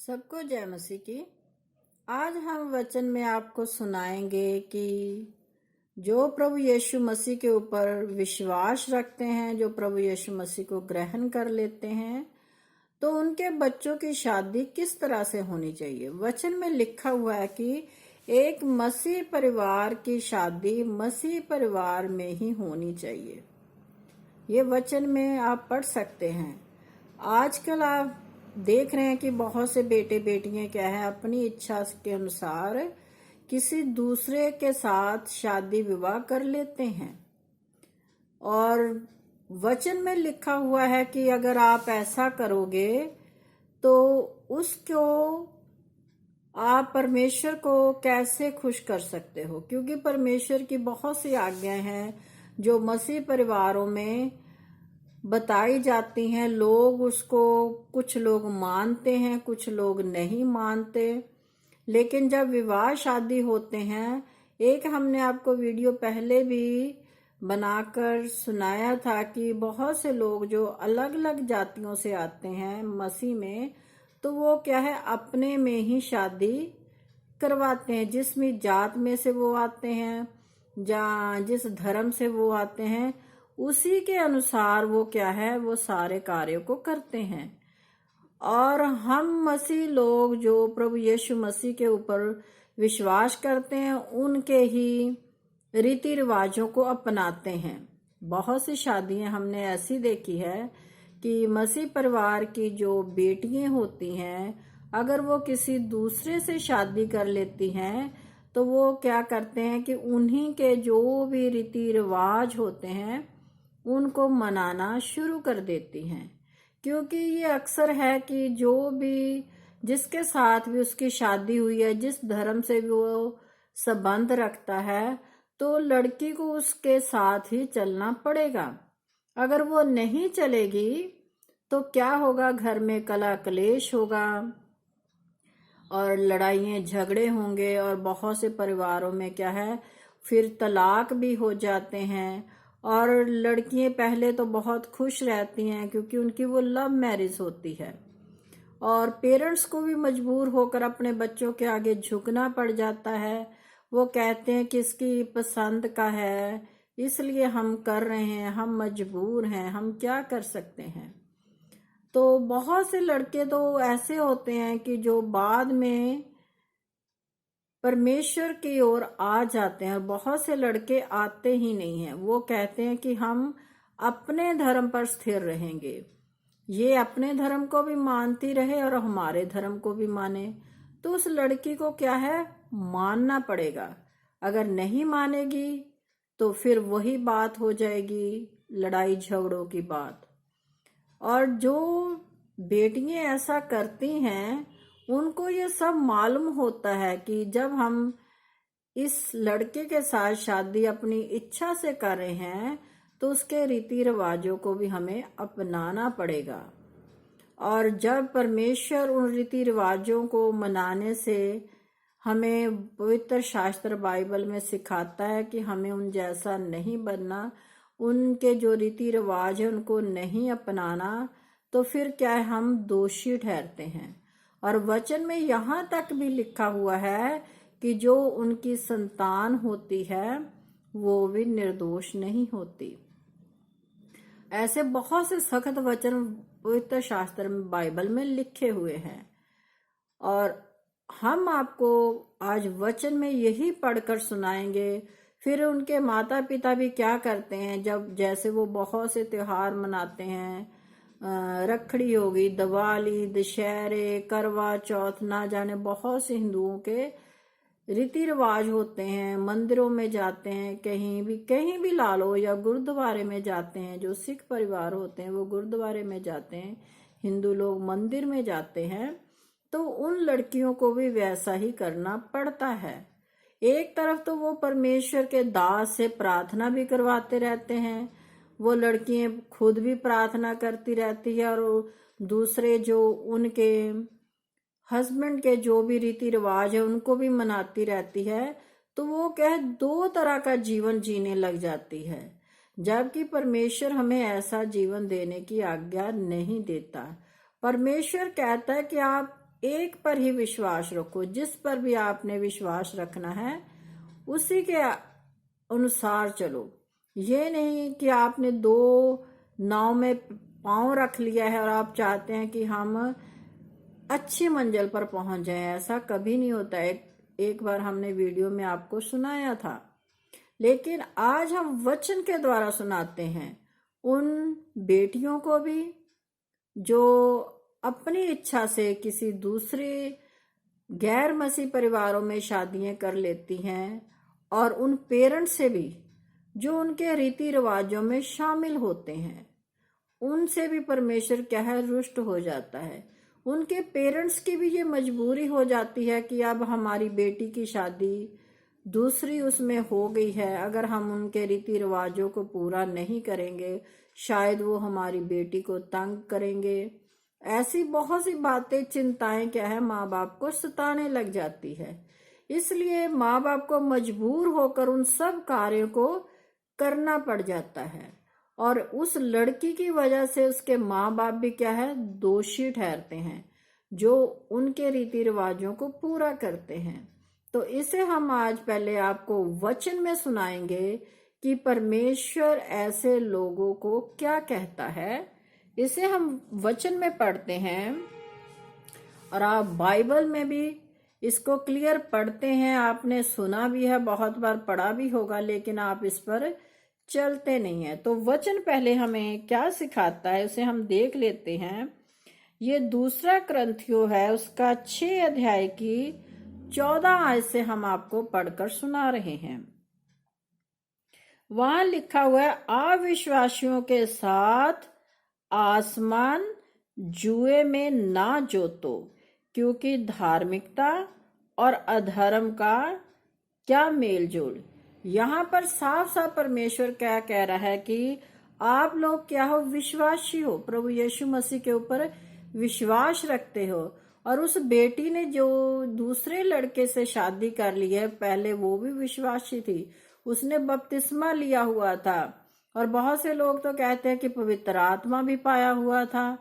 सबको जय मसीह की। आज हम वचन में आपको सुनाएंगे कि जो प्रभु यीशु मसीह के ऊपर विश्वास रखते हैं, जो प्रभु यीशु मसीह को ग्रहण कर लेते हैं, तो उनके बच्चों की शादी किस तरह से होनी चाहिए। वचन में लिखा हुआ है कि एक मसीह परिवार की शादी मसीह परिवार में ही होनी चाहिए। ये वचन में आप पढ़ सकते हैं। आजकल आप देख रहे हैं कि बहुत से बेटे बेटियां क्या है, अपनी इच्छा के अनुसार किसी दूसरे के साथ शादी विवाह कर लेते हैं। और वचन में लिखा हुआ है कि अगर आप ऐसा करोगे तो उसको आप परमेश्वर को कैसे खुश कर सकते हो, क्योंकि परमेश्वर की बहुत सी आज्ञाएं हैं जो मसीह परिवारों में बताई जाती हैं। लोग उसको, कुछ लोग मानते हैं, कुछ लोग नहीं मानते। लेकिन जब विवाह शादी होते हैं, एक हमने आपको वीडियो पहले भी बनाकर सुनाया था कि बहुत से लोग जो अलग अलग जातियों से आते हैं मसीह में, तो वो क्या है, अपने में ही शादी करवाते हैं। जिसमें जात में से वो आते हैं, जिस धर्म से वो आते हैं, उसी के अनुसार वो क्या है, वो सारे कार्यों को करते हैं। और हम मसीह लोग जो प्रभु यीशु मसीह के ऊपर विश्वास करते हैं, उनके ही रीति रिवाजों को अपनाते हैं। बहुत सी शादियां हमने ऐसी देखी है कि मसीह परिवार की जो बेटियां होती हैं, अगर वो किसी दूसरे से शादी कर लेती हैं, तो वो क्या करते हैं कि उन्हीं के जो भी रीति रिवाज होते हैं उनको मनाना शुरू कर देती हैं। क्योंकि ये अक्सर है कि जो भी, जिसके साथ भी उसकी शादी हुई है, जिस धर्म से भी वो संबंध रखता है, तो लड़की को उसके साथ ही चलना पड़ेगा। अगर वो नहीं चलेगी तो क्या होगा, घर में कलह कलेश होगा और लड़ाइयाँ झगड़े होंगे। और बहुत से परिवारों में क्या है, फिर तलाक भी हो जाते हैं। और लड़कियां पहले तो बहुत खुश रहती हैं क्योंकि उनकी वो लव मैरिज होती है, और पेरेंट्स को भी मजबूर होकर अपने बच्चों के आगे झुकना पड़ जाता है। वो कहते हैं कि इसकी पसंद का है, इसलिए हम कर रहे हैं, हम मजबूर हैं, हम क्या कर सकते हैं। तो बहुत से लड़के तो ऐसे होते हैं कि जो बाद में परमेश्वर की ओर आ जाते हैं। बहुत से लड़के आते ही नहीं हैं, वो कहते हैं कि हम अपने धर्म पर स्थिर रहेंगे। ये अपने धर्म को भी मानती रहे और हमारे धर्म को भी माने। तो उस लड़की को क्या है, मानना पड़ेगा। अगर नहीं मानेगी तो फिर वही बात हो जाएगी, लड़ाई झगड़ों की बात। और जो बेटियां ऐसा करती हैं, उनको ये सब मालूम होता है कि जब हम इस लड़के के साथ शादी अपनी इच्छा से कर रहे हैं, तो उसके रीति रिवाजों को भी हमें अपनाना पड़ेगा। और जब परमेश्वर उन रीति रिवाजों को मनाने से, हमें पवित्र शास्त्र बाइबल में सिखाता है कि हमें उन जैसा नहीं बनना, उनके जो रीति रिवाज है उनको नहीं अपनाना, तो फिर क्या है, हम दोषी ठहरते हैं। और वचन में यहाँ तक भी लिखा हुआ है कि जो उनकी संतान होती है वो भी निर्दोष नहीं होती। ऐसे बहुत से सख्त वचन पवित्र शास्त्र में, बाइबल में लिखे हुए हैं। और हम आपको आज वचन में यही पढ़कर सुनाएंगे। फिर उनके माता पिता भी क्या करते हैं, जब जैसे वो बहुत से त्योहार मनाते हैं, रखड़ी होगी, दिवाली, दशहरे, करवा चौथ, ना जाने बहुत से हिंदुओं के रीति रिवाज होते हैं। मंदिरों में जाते हैं, कहीं भी ला लो, या गुरुद्वारे में जाते हैं। जो सिख परिवार होते हैं वो गुरुद्वारे में जाते हैं, हिंदू लोग मंदिर में जाते हैं। तो उन लड़कियों को भी वैसा ही करना पड़ता है। एक तरफ तो वो परमेश्वर के दास से प्रार्थना भी करवाते रहते हैं, वो लड़कियां खुद भी प्रार्थना करती रहती है, और दूसरे जो उनके हस्बैंड के जो भी रीति रिवाज है उनको भी मनाती रहती है। तो वो क्या है, दो तरह का जीवन जीने लग जाती है, जबकि परमेश्वर हमें ऐसा जीवन देने की आज्ञा नहीं देता। परमेश्वर कहता है कि आप एक पर ही विश्वास रखो। जिस पर भी आपने विश्वास रखना है उसी के अनुसार चलो। ये नहीं कि आपने दो नाव में पांव रख लिया है और आप चाहते हैं कि हम अच्छी मंजिल पर पहुंच जाएं। ऐसा कभी नहीं होता है। एक बार हमने वीडियो में आपको सुनाया था, लेकिन आज हम वचन के द्वारा सुनाते हैं उन बेटियों को भी जो अपनी इच्छा से किसी दूसरे गैर मसीह परिवारों में शादियां कर लेती हैं, और उन पेरेंट्स से भी जो उनके रीति रिवाजों में शामिल होते हैं। उनसे भी परमेश्वर क्या है, रुष्ट हो जाता है। उनके पेरेंट्स की भी ये मजबूरी हो जाती है कि अब हमारी बेटी की शादी दूसरी उसमें हो गई है, अगर हम उनके रीति रिवाजों को पूरा नहीं करेंगे शायद वो हमारी बेटी को तंग करेंगे। ऐसी बहुत सी बातें, चिंताएं क्या है, माँ बाप को सताने लग जाती है। इसलिए माँ बाप को मजबूर होकर उन सब कार्यों को करना पड़ जाता है, और उस लड़की की वजह से उसके माँ बाप भी क्या है, दोषी ठहरते हैं जो उनके रीति रिवाजों को पूरा करते हैं। तो इसे हम आज पहले आपको वचन में सुनाएंगे कि परमेश्वर ऐसे लोगों को क्या कहता है। इसे हम वचन में पढ़ते हैं और आप बाइबल में भी इसको क्लियर पढ़ते हैं। आपने सुना भी है, बहुत बार पढ़ा भी होगा, लेकिन आप इस पर चलते नहीं है। तो वचन पहले हमें क्या सिखाता है उसे हम देख लेते हैं। ये दूसरा क्रंथियो है, उसका 6 अध्याय की 14 आयत से हम आपको पढ़कर सुना रहे हैं। वहां लिखा हुआ है, अविश्वासियों के साथ आसमान जुए में ना जोतो, क्योंकि धार्मिकता और अधर्म का क्या मेल जोल। यहाँ पर साफ साफ परमेश्वर क्या कह रहा है कि आप लोग क्या हो, विश्वासी हो, प्रभु यीशु मसीह के ऊपर विश्वास रखते हो। और उस बेटी ने जो दूसरे लड़के से शादी कर ली है, पहले वो भी विश्वासी थी, उसने बपतिस्मा लिया हुआ था, और बहुत से लोग तो कहते हैं कि पवित्र आत्मा भी पाया हुआ था।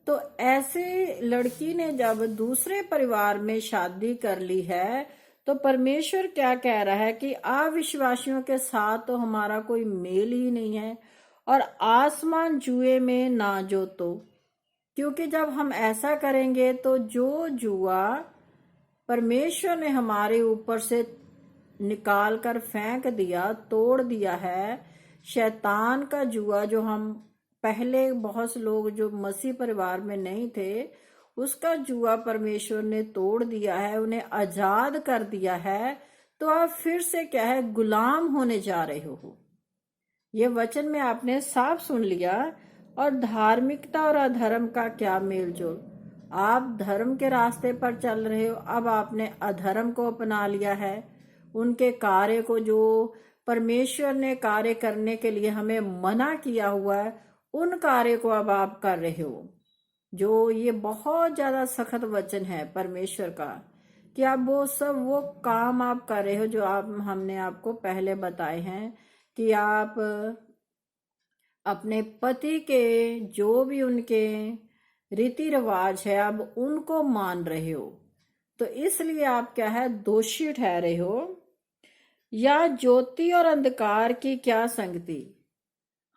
तो ऐसे लड़की ने जब दूसरे परिवार में शादी कर ली है, तो परमेश्वर क्या कह रहा है कि अविश्वासियों के साथ तो हमारा कोई मेल ही नहीं है, और आसमान जुए में ना जोतो, क्योंकि जब हम ऐसा करेंगे तो जो जुआ परमेश्वर ने हमारे ऊपर से निकाल कर फेंक दिया, तोड़ दिया है, शैतान का जुआ जो हम पहले बहुत से लोग जो मसीह परिवार में नहीं थे, उसका जुआ परमेश्वर ने तोड़ दिया है, उन्हें आजाद कर दिया है। तो आप फिर से क्या है, गुलाम होने जा रहे हो। ये वचन में आपने साफ सुन लिया। और धार्मिकता और अधर्म का क्या मेल जोल। आप धर्म के रास्ते पर चल रहे हो, अब आपने अधर्म को अपना लिया है। उनके कार्य को जो परमेश्वर ने कार्य करने के लिए हमें मना किया हुआ है, उन कार्य को अब आप कर रहे हो। जो ये बहुत ज्यादा सख्त वचन है परमेश्वर का, कि आप वो सब वो काम आप कर रहे हो जो हमने आपको पहले बताए हैं, कि आप अपने पति के जो भी उनके रीति रिवाज है अब उनको मान रहे हो। तो इसलिए आप क्या है, दोषी ठहरे हो। या ज्योति और अंधकार की क्या संगति।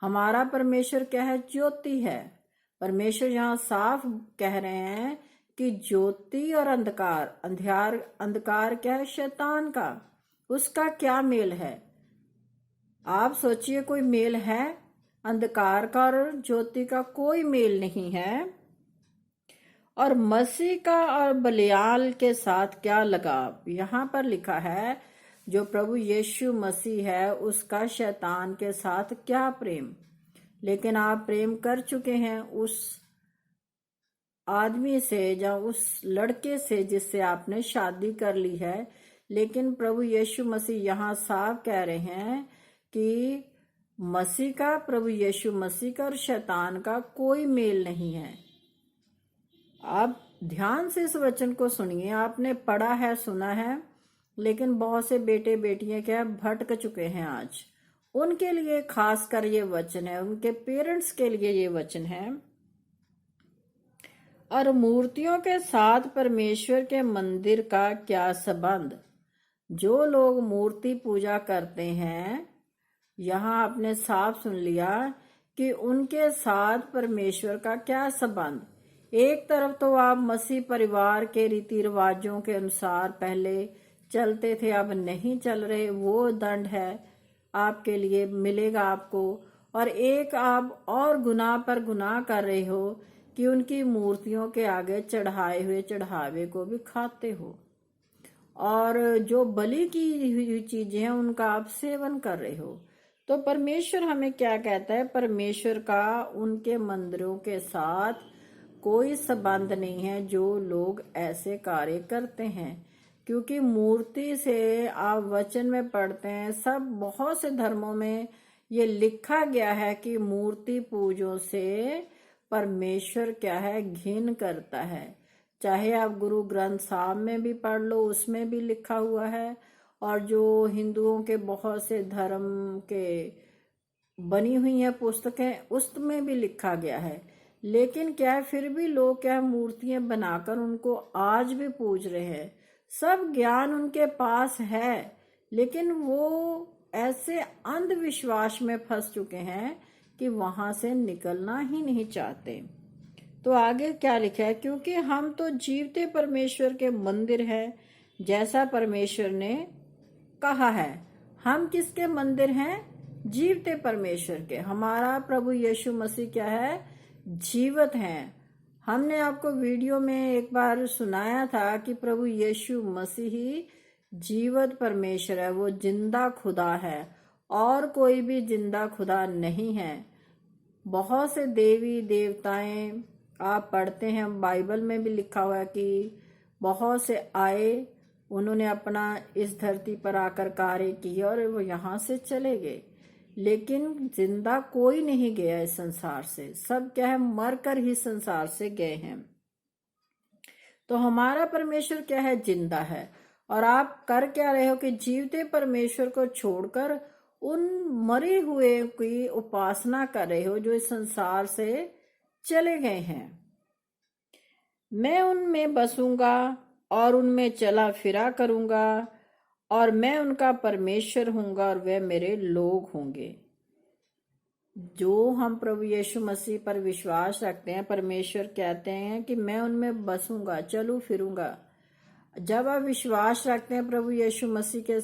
हमारा परमेश्वर क्या है, ज्योति है। परमेश्वर यहाँ साफ कह रहे हैं कि ज्योति और अंधकार, अंधकार क्या है, शैतान का, उसका क्या मेल है। आप सोचिए, कोई मेल है? अंधकार का और ज्योति का कोई मेल नहीं है। और मसीह का और बलियाल के साथ क्या लगाव। यहाँ पर लिखा है, जो प्रभु यीशु मसीह है उसका शैतान के साथ क्या प्रेम। लेकिन आप प्रेम कर चुके हैं उस आदमी से या उस लड़के से जिससे आपने शादी कर ली है। लेकिन प्रभु यीशु मसीह यहाँ साफ कह रहे हैं कि मसीह का, प्रभु यीशु मसीह का और शैतान का कोई मेल नहीं है। आप ध्यान से इस वचन को सुनिए। आपने पढ़ा है, सुना है, लेकिन बहुत से बेटे बेटियां क्या भटक चुके हैं आज। उनके लिए खासकर ये वचन है, उनके पेरेंट्स के लिए ये वचन है। और मूर्तियों के साथ परमेश्वर के मंदिर का क्या संबंध? जो लोग मूर्ति पूजा करते हैं, यहाँ आपने साफ सुन लिया कि उनके साथ परमेश्वर का क्या संबंध। एक तरफ तो आप मसीह परिवार के रीति रिवाजों के अनुसार पहले चलते थे, अब नहीं चल रहे, वो दंड है आपके लिए, मिलेगा आपको। और एक आप और गुनाह पर गुनाह कर रहे हो कि उनकी मूर्तियों के आगे चढ़ाए हुए चढ़ावे को भी खाते हो, और जो बलि की हुई चीजें हैं उनका आप सेवन कर रहे हो। तो परमेश्वर हमें क्या कहता है? परमेश्वर का उनके मंदिरों के साथ कोई संबंध नहीं है जो लोग ऐसे कार्य करते हैं, क्योंकि मूर्ति से आप वचन में पढ़ते हैं, सब बहुत से धर्मों में ये लिखा गया है कि मूर्ति पूजों से परमेश्वर क्या है, घिन करता है। चाहे आप गुरु ग्रंथ साहब में भी पढ़ लो, उसमें भी लिखा हुआ है, और जो हिंदुओं के बहुत से धर्म के बनी हुई है पुस्तकें, उसमें भी लिखा गया है। लेकिन क्या है, फिर भी लोग क्या है, मूर्तियां बनाकर उनको आज भी पूज रहे हैं। सब ज्ञान उनके पास है, लेकिन वो ऐसे अंधविश्वास में फंस चुके हैं कि वहां से निकलना ही नहीं चाहते। तो आगे क्या लिखा है? क्योंकि हम तो जीवते परमेश्वर के मंदिर हैं, जैसा परमेश्वर ने कहा है। हम किसके मंदिर हैं? जीवते परमेश्वर के। हमारा प्रभु यीशु मसीह क्या है? जीवित हैं। हमने आपको वीडियो में एक बार सुनाया था कि प्रभु यीशु मसीह ही जीवित परमेश्वर है, वो जिंदा खुदा है, और कोई भी जिंदा खुदा नहीं है। बहुत से देवी देवताएं आप पढ़ते हैं, बाइबल में भी लिखा हुआ है कि बहुत से आए, उन्होंने अपना इस धरती पर आकर कार्य किए और वो यहाँ से चले गए, लेकिन जिंदा कोई नहीं गया इस संसार से। सब क्या है, मर कर ही संसार से गए हैं। तो हमारा परमेश्वर क्या है? जिंदा है। और आप कर क्या रहे हो कि जीवते परमेश्वर को छोड़कर उन मरे हुए की उपासना कर रहे हो जो इस संसार से चले गए हैं। मैं उनमें बसूंगा और उनमें चला फिरा करूंगा, और मैं उनका परमेश्वर हूंगा और वे मेरे लोग होंगे। जो हम प्रभु यीशु मसीह पर विश्वास रखते हैं, परमेश्वर कहते हैं कि मैं उनमें बसूंगा, चलू फिरूंगा। जब आप विश्वास रखते हैं प्रभु यीशु मसीह के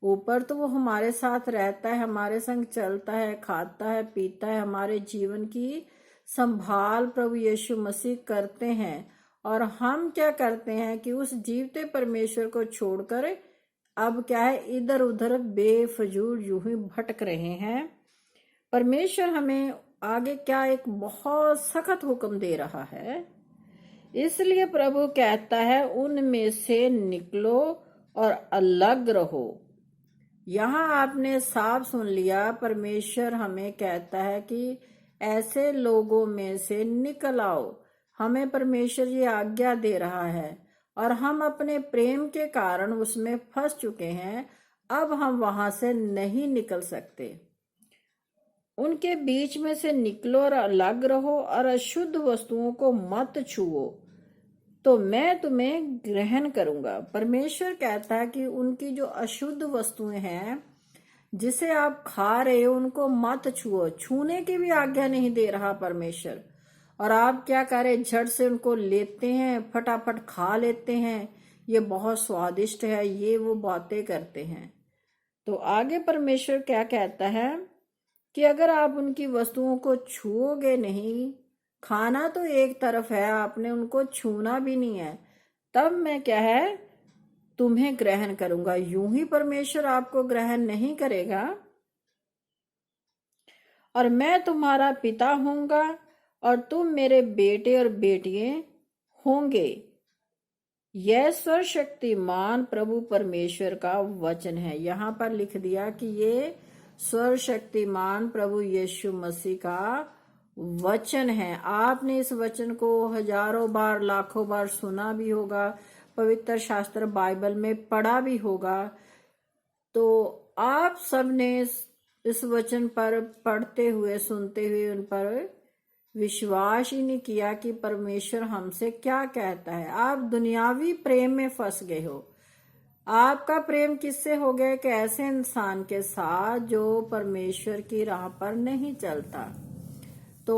ऊपर, तो वो हमारे साथ रहता है, हमारे संग चलता है, खाता है, पीता है, हमारे जीवन की संभाल प्रभु यीशु मसीह करते हैं। और हम क्या करते हैं कि उस जीवते परमेश्वर को छोड़कर अब क्या है, इधर उधर बेफजूल यूं ही भटक रहे हैं। परमेश्वर हमें आगे क्या एक बहुत सख्त हुक्म दे रहा है। इसलिए प्रभु कहता है, उनमें से निकलो और अलग रहो। यहाँ आपने साफ सुन लिया, परमेश्वर हमें कहता है कि ऐसे लोगों में से निकल आओ। हमें परमेश्वर ये आज्ञा दे रहा है, और हम अपने प्रेम के कारण उसमें फंस चुके हैं। अब हम वहां से नहीं निकल सकते। उनके बीच में से निकलो और अलग रहो, और अशुद्ध वस्तुओं को मत छुओ, तो मैं तुम्हें ग्रहण करूंगा। परमेश्वर कहता है कि उनकी जो अशुद्ध वस्तुएं हैं जिसे आप खा रहे हो, उनको मत छुओ। छूने की भी आज्ञा नहीं दे रहा परमेश्वर, और आप क्या करें, झट से उनको लेते हैं, फटाफट खा लेते हैं, ये बहुत स्वादिष्ट है, ये वो बातें करते हैं। तो आगे परमेश्वर क्या कहता है कि अगर आप उनकी वस्तुओं को छुओगे नहीं, खाना तो एक तरफ है, आपने उनको छूना भी नहीं है, तब मैं क्या है, तुम्हें ग्रहण करूंगा। यूं ही परमेश्वर आपको ग्रहण नहीं करेगा। और मैं तुम्हारा पिता होऊंगा और तुम मेरे बेटे और बेटियां होंगे। यह सर्वशक्तिमान प्रभु परमेश्वर का वचन है। यहाँ पर लिख दिया कि ये सर्वशक्तिमान प्रभु यीशु मसीह का वचन है। आपने इस वचन को हजारों बार, लाखों बार सुना भी होगा, पवित्र शास्त्र बाइबल में पढ़ा भी होगा। तो आप सबने इस वचन पर पढ़ते हुए, सुनते हुए उन पर विश्वास ही नहीं किया कि परमेश्वर हमसे क्या कहता है। आप दुनियावी प्रेम में फंस गए हो। आपका प्रेम किससे हो गया? कि ऐसे इंसान के साथ जो परमेश्वर की राह पर नहीं चलता। तो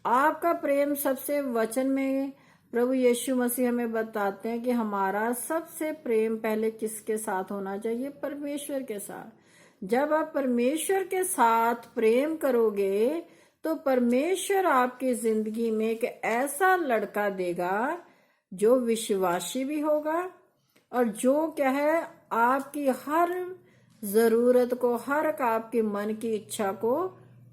आपका प्रेम सबसे वचन में प्रभु यीशु मसीह हमें बताते हैं कि हमारा सबसे प्रेम पहले किसके साथ होना चाहिए? परमेश्वर के साथ। जब आप परमेश्वर के साथ प्रेम करोगे तो परमेश्वर आपकी जिंदगी में एक ऐसा लड़का देगा जो विश्वासी भी होगा और जो क्या है, आपकी हर जरूरत को, हर आपके मन की इच्छा को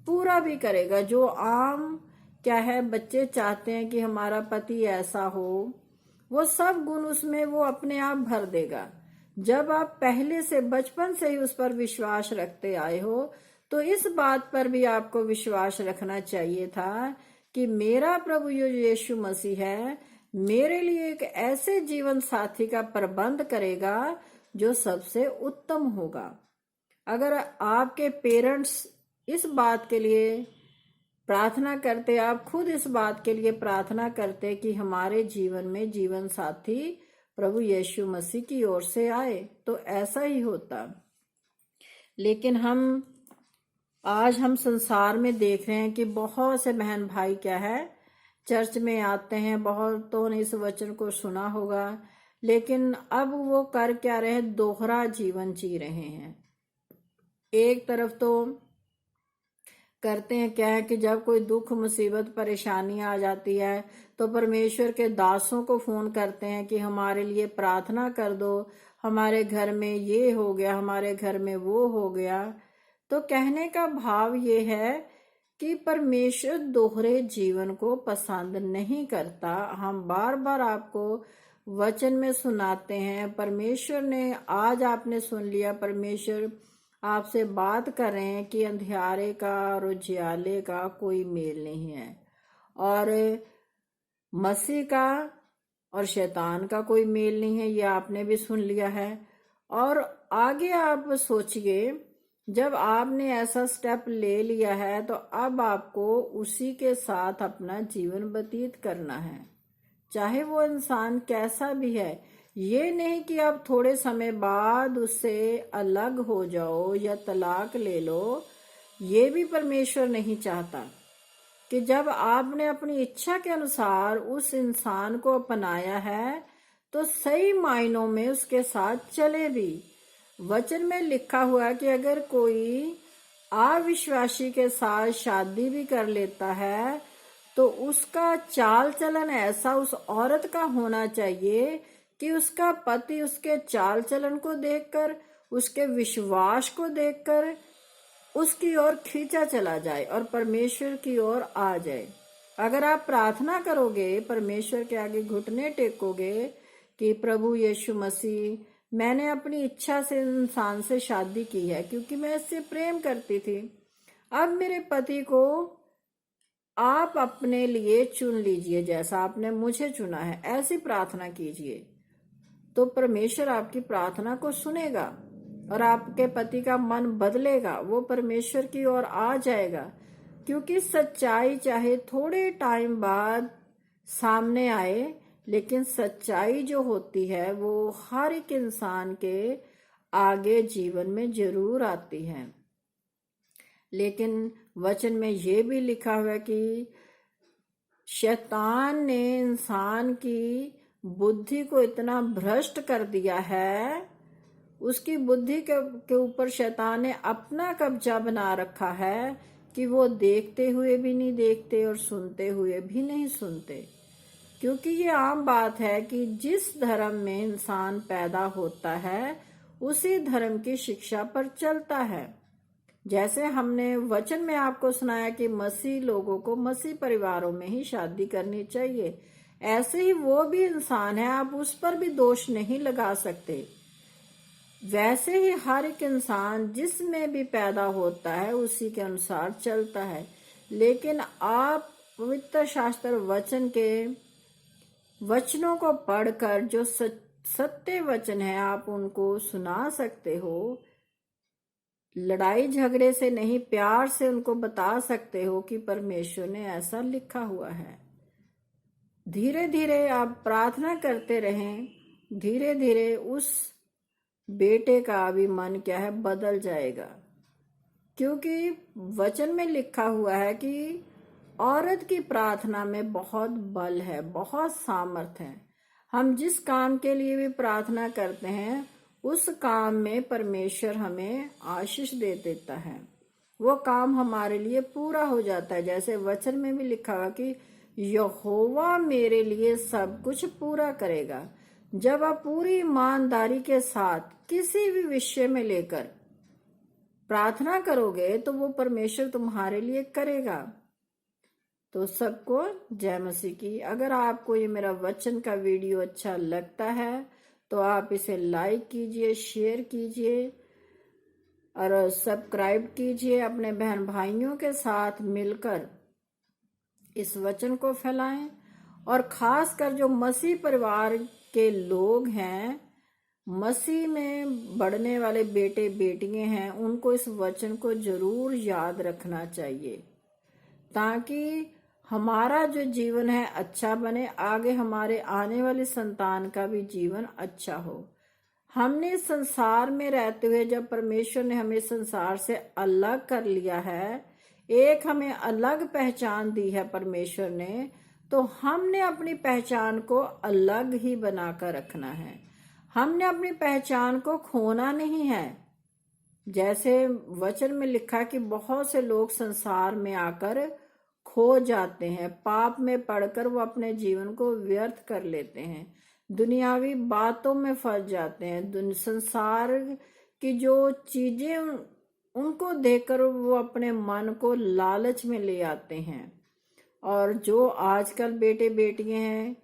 पूरा भी करेगा। जो आम क्या है, बच्चे चाहते हैं कि हमारा पति ऐसा हो, वो सब गुण उसमें वो अपने आप भर देगा। जब आप पहले से बचपन से ही उस पर विश्वास रखते आए हो तो इस बात पर भी आपको विश्वास रखना चाहिए था कि मेरा प्रभु यीशु मसीह है, मेरे लिए एक ऐसे जीवन साथी का प्रबंध करेगा जो सबसे उत्तम होगा। अगर आपके पेरेंट्स इस बात के लिए प्रार्थना करते, आप खुद इस बात के लिए प्रार्थना करते कि हमारे जीवन में जीवन साथी प्रभु यीशु मसीह की ओर से आए, तो ऐसा ही होता। लेकिन आज हम संसार में देख रहे हैं कि बहुत से बहन भाई क्या है, चर्च में आते हैं, बहुतों ने इस वचन को सुना होगा, लेकिन अब वो कर क्या रहे? दोहरा जीवन जी रहे हैं। एक तरफ तो करते हैं क्या है कि जब कोई दुख मुसीबत परेशानी आ जाती है तो परमेश्वर के दासों को फोन करते हैं कि हमारे लिए प्रार्थना कर दो, हमारे घर में ये हो गया, हमारे घर में वो हो गया। तो कहने का भाव ये है कि परमेश्वर दोहरे जीवन को पसंद नहीं करता। हम बार बार आपको वचन में सुनाते हैं, परमेश्वर ने, आज आपने सुन लिया, परमेश्वर आपसे बात कर रहे हैं कि अंधियारे का और उजियाले का कोई मेल नहीं है, और मसीह का और शैतान का कोई मेल नहीं है। ये आपने भी सुन लिया है। और आगे आप सोचिए, जब आपने ऐसा स्टेप ले लिया है तो अब आपको उसी के साथ अपना जीवन व्यतीत करना है, चाहे वो इंसान कैसा भी है। ये नहीं कि आप थोड़े समय बाद उससे अलग हो जाओ या तलाक ले लो। ये भी परमेश्वर नहीं चाहता कि जब आपने अपनी इच्छा के अनुसार उस इंसान को अपनाया है तो सही मायनों में उसके साथ चले भी। वचन में लिखा हुआ कि अगर कोई अविश्वासी के साथ शादी भी कर लेता है तो उसका चाल चलन ऐसा उस औरत का होना चाहिए कि उसका पति उसके चाल चलन को देखकर, उसके विश्वास को देखकर उसकी ओर खींचा चला जाए और परमेश्वर की ओर आ जाए। अगर आप प्रार्थना करोगे, परमेश्वर के आगे घुटने टेकोगे कि प्रभु यीशु मसीह, मैंने अपनी इच्छा से इंसान से शादी की है क्योंकि मैं इससे प्रेम करती थी, अब मेरे पति को आप अपने लिए चुन लीजिए जैसा आपने मुझे चुना है, ऐसी प्रार्थना कीजिए, तो परमेश्वर आपकी प्रार्थना को सुनेगा और आपके पति का मन बदलेगा, वो परमेश्वर की ओर आ जाएगा। क्योंकि सच्चाई चाहे थोड़े टाइम बाद सामने आए, लेकिन सच्चाई जो होती है वो हर एक इंसान के आगे जीवन में जरूर आती है। लेकिन वचन में ये भी लिखा हुआ है कि शैतान ने इंसान की बुद्धि को इतना भ्रष्ट कर दिया है, उसकी बुद्धि के ऊपर शैतान ने अपना कब्जा बना रखा है कि वो देखते हुए भी नहीं देखते और सुनते हुए भी नहीं सुनते। क्योंकि ये आम बात है कि जिस धर्म में इंसान पैदा होता है उसी धर्म की शिक्षा पर चलता है। जैसे हमने वचन में आपको सुनाया कि मसीह लोगों को मसीह परिवारों में ही शादी करनी चाहिए, ऐसे ही वो भी इंसान है, आप उस पर भी दोष नहीं लगा सकते। वैसे ही हर एक इंसान जिसमें भी पैदा होता है उसी के अनुसार चलता है। लेकिन आप पवित्र शास्त्र वचन के वचनों को पढ़कर जो सत्य वचन है आप उनको सुना सकते हो, लड़ाई झगड़े से नहीं, प्यार से उनको बता सकते हो कि परमेश्वर ने ऐसा लिखा हुआ है। धीरे धीरे आप प्रार्थना करते रहें, धीरे धीरे उस बेटे का भी मन क्या है, बदल जाएगा। क्योंकि वचन में लिखा हुआ है कि औरत की प्रार्थना में बहुत बल है, बहुत सामर्थ है। हम जिस काम के लिए भी प्रार्थना करते हैं उस काम में परमेश्वर हमें आशीष दे देता है, वो काम हमारे लिए पूरा हो जाता है। जैसे वचन में भी लिखा हुआ कि यहोवा मेरे लिए सब कुछ पूरा करेगा। जब आप पूरी ईमानदारी के साथ किसी भी विषय में लेकर प्रार्थना करोगे तो वो परमेश्वर तुम्हारे लिए करेगा। तो सबको जय मसीह की। अगर आपको ये मेरा वचन का वीडियो अच्छा लगता है तो आप इसे लाइक कीजिए, शेयर कीजिए और सब्सक्राइब कीजिए। अपने बहन भाइयों के साथ मिलकर इस वचन को फैलाएं। और खासकर जो मसीह परिवार के लोग हैं, मसीह में बढ़ने वाले बेटे बेटियां हैं, उनको इस वचन को जरूर याद रखना चाहिए ताकि हमारा जो जीवन है अच्छा बने, आगे हमारे आने वाली संतान का भी जीवन अच्छा हो। हमने संसार में रहते हुए जब परमेश्वर ने हमें संसार से अलग कर लिया है, एक हमें अलग पहचान दी है परमेश्वर ने, तो हमने अपनी पहचान को अलग ही बनाकर रखना है। हमने अपनी पहचान को खोना नहीं है। जैसे वचन में लिखा कि बहुत से लोग संसार में आकर खो जाते हैं, पाप में पड़कर वो अपने जीवन को व्यर्थ कर लेते हैं, दुनियावी बातों में फंस जाते हैं, संसार की जो चीजें उनको देखकर वो अपने मन को लालच में ले आते हैं। और जो आजकल बेटे बेटियां हैं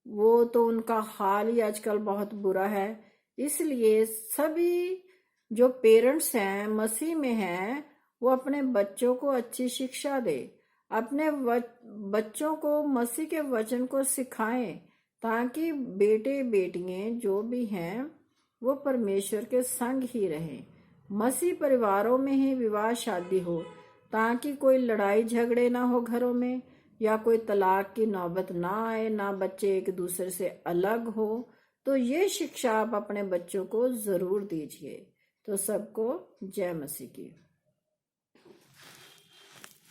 वो तो उनका हाल ही आजकल बहुत बुरा है। इसलिए सभी जो पेरेंट्स हैं मसीह में हैं वो अपने बच्चों को अच्छी शिक्षा दे, अपने बच्चों को मसीह के वचन को सिखाएं ताकि बेटे बेटियां जो भी हैं वो परमेश्वर के संग ही रहें। मसीह परिवारों में ही विवाह शादी हो ताकि कोई लड़ाई झगड़े ना हो घरों में, या कोई तलाक की नौबत ना आए, ना बच्चे एक दूसरे से अलग हो। तो ये शिक्षा आप अपने बच्चों को जरूर दीजिए। तो सबको जय मसीह की।